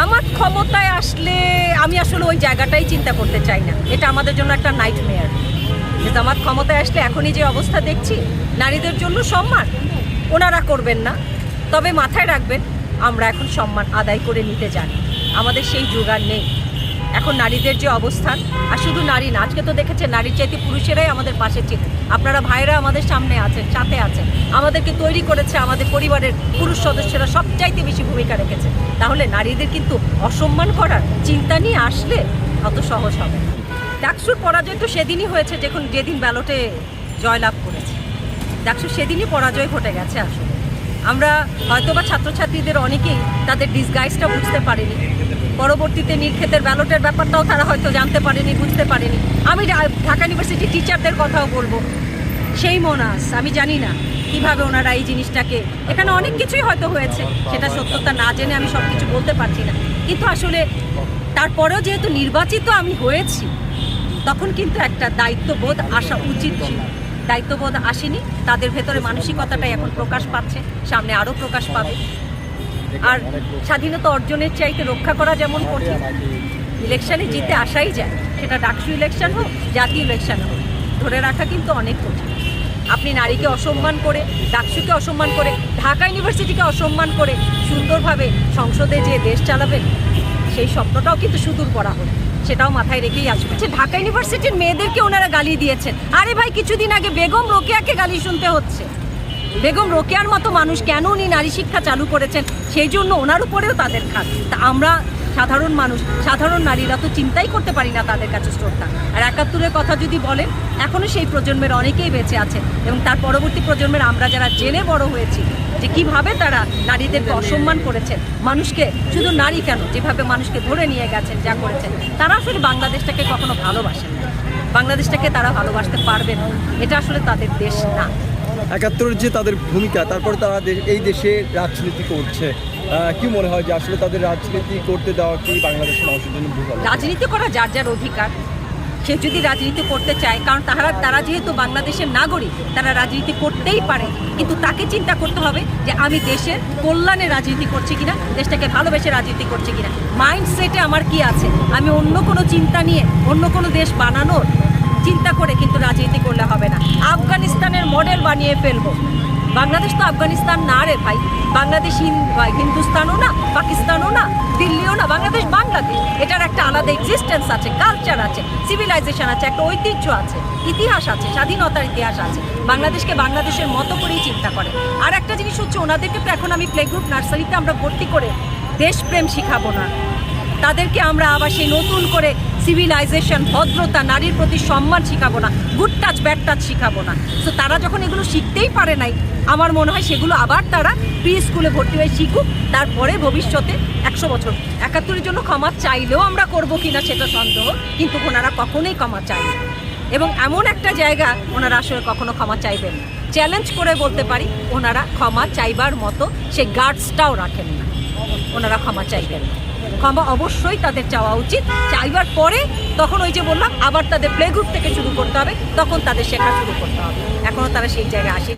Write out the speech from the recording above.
জামাত ক্ষমতায় আসলে আমি আসলে ওই জায়গাটাই চিন্তা করতে চাই না। এটা আমাদের জন্য একটা নাইটমেয়ার। যে জামাত ক্ষমতায় আসলে এখনই যে অবস্থা দেখছি, নারীদের জন্য সম্মান ওনারা করবেন না, তবে মাথায় রাখবেন আমরা এখন সম্মান আদায় করে নিতে জানি। আমাদের সেই জোগাড় নেই। এখন নারীদের যে অবস্থান, আর শুধু নারী না, আজকে তো দেখেছেন নারীর চাইতে পুরুষেরাই আমাদের পাশে ছিল। আপনারা ভাইরা আমাদের সামনে আছেন, সাথে আছেন, আমাদেরকে তৈরি করেছে আমাদের পরিবারের পুরুষ সদস্যরা সবচাইতে বেশি ভূমিকা রেখেছে। তাহলে নারীদের কিন্তু অসম্মান করার চিন্তা নিয়ে আসলে অত সহজ হবে না। ডাকসুর পরাজয় তো সেদিনই হয়েছে যেদিন ব্যালটে জয়লাভ করেছে। ডাকসুর সেদিনই পরাজয় ঘটে গেছে। আসলে আমরা হয়তোবা ছাত্রছাত্রীদের অনেকেই তাদের ডিসগাইজটা বুঝতে পারেনি। পরবর্তীতে নীলক্ষেতের ব্যালটের ব্যাপারটাও তারা হয়তো জানতে পারেনি, বুঝতে পারেনি। আমি ঢাকা ইউনিভার্সিটি টিচারদের কথাও বলবো, সেই মোনাস আমি জানি না কীভাবে ওনারা এই জিনিসটাকে, এখানে অনেক কিছুই হয়তো হয়েছে, সেটা সত্যতা না জেনে আমি সব কিছু বলতে পারছি না। কিন্তু আসলে তারপরেও যেহেতু নির্বাচিত আমি হয়েছি, তখন কিন্তু একটা দায়িত্ববোধ আসা উচিত ছিল। দায়িত্ববোধ আসেনি। তাদের ভেতরে মানসিকতাটাই এখন প্রকাশ পাচ্ছে, সামনে আরও প্রকাশ পাবে। আর স্বাধীনতা অর্জনের চাইতে রক্ষা করা যেমন কঠিন, ইলেকশনে জিতে আসাই যায়, সেটা ডাকসু ইলেকশন হোক, জাতীয় ইলেকশন হোক, ধরে রাখা কিন্তু অনেক কঠিন। আপনি নারীকে অসম্মান করে, ডাকসুকে অসম্মান করে, ঢাকা ইউনিভার্সিটিকে অসম্মান করে সুন্দরভাবে সংসদে যে দেশ চালাবেন, সেই স্বপ্নটাও কিন্তু সুদূর করা হলো। সেটাও মাথায় রেখেই আসবে। ঢাকা ইউনিভার্সিটির মেয়েদেরকে ওনারা গালি দিয়েছেন। আরে ভাই, কিছুদিন আগে বেগম রোকেয়াকে গালি শুনতে হচ্ছে। বেগম রোকেয়ার মতো মানুষ কেন উনি নারী শিক্ষা চালু করেছেন, সেই জন্য ওনার উপরেও তাদের খাত। তা আমরা সাধারণ মানুষ, সাধারণ নারীরা তো চিন্তাই করতে পারি না তাদের কাছে শ্রদ্ধা। আর ৭১-এর কথা যদি বলেন, এখনও সেই প্রজন্মের অনেকেই বেঁচে আছে, এবং তার পরবর্তী প্রজন্মের আমরা যারা জেনে বড় হয়েছি যে কিভাবে তারা নারীদেরকে অসম্মান করেছেন, মানুষকে, শুধু নারী কেন, যেভাবে মানুষকে ধরে নিয়ে গেছেন, যা করেছেন, তারা আসলে বাংলাদেশটাকে কখনো ভালোবাসেন না। বাংলাদেশটাকে তারা ভালোবাসতে পারবেন না। এটা আসলে তাদের দেশ না। ৭১-এর যে তাদের ভূমিকা, তারপরে তারা এই দেশে রাজনীতি করছে, কি মনে হয় যে আসলে তাদের রাজনীতি করতে দেওয়া কি বাংলাদেশের মানুষের জন্য ভুল? রাজনীতি করা যার যার অধিকার, সে যদি রাজনীতি করতে চায়, কারণ তারা যেহেতু বাংলাদেশের নাগরিক, তারা রাজনীতি করতেই পারে। কিন্তু তাকে চিন্তা করতে হবে যে আমি দেশের কল্যাণে রাজনীতি করছি কিনা, দেশটাকে ভালোবেসে রাজনীতি করছি কিনা, মাইন্ডসেটে আমার কি আছে। আমি অন্য কোনো চিন্তা নিয়ে অন্য কোনো দেশ বানানোর চিন্তা করে কিন্তু রাজনীতি করলে হবে না। আফগানিস্তানের মডেল বানিয়ে ফেলবো। বাংলাদেশ তো আফগানিস্তান না রে ভাই। বাংলাদেশ হিন্দুস্তানও না, পাকিস্তানও না, দিল্লিও না। বাংলাদেশ বাংলাদেশ। এটার একটা আলাদা এক্সিস্টেন্স আছে, কালচার আছে, সিভিলাইজেশন আছে, একটা ঐতিহ্য আছে, ইতিহাস আছে, স্বাধীনতার ইতিহাস আছে। বাংলাদেশকে বাংলাদেশের মতো করেই চিন্তা করে। আর একটা জিনিস হচ্ছে, ওনাদেরকে তো এখন আমি প্লে গ্রুপ নার্সারিতে আমরা ভর্তি করে দেশপ্রেম শিখাবো না। তাদেরকে আমরা আবার সেই নতুন করে সিভিলাইজেশন, ভদ্রতা, নারীর প্রতি সম্মান শিখাবো না, গুড টাচ ব্যাড টাচ শিখাবো না। তো তারা যখন এগুলো শিখতেই পারে নাই, আমার মনে হয় সেগুলো আবার তারা প্রি স্কুলে ভর্তি হয়ে শিখুক। তারপরে ভবিষ্যতে ১০০ বছর ৭১-এর জন্য ক্ষমা চাইলেও আমরা করবো কিনা সেটা সন্দেহ, কিন্তু ওনারা কখনোই ক্ষমা চাইবে, এবং এমন একটা জায়গা ওনারা আসলে কখনো ক্ষমা চাইবেন না। চ্যালেঞ্জ করে বলতে পারি, ওনারা ক্ষমা চাইবার মতো সেই গার্ডসটাও রাখেন না। ওনারা ক্ষমা চাইবেন না। ক্ষমা অবশ্যই তাদের চাওয়া উচিত। চাইবার পরে তখন ওই যে বললাম, আবার তাদের প্লে গ্রুপ থেকে শুরু করতে হবে, তখন তাদের শেখা শুরু করতে হবে। এখনও তারা সেই জায়গায় আসে।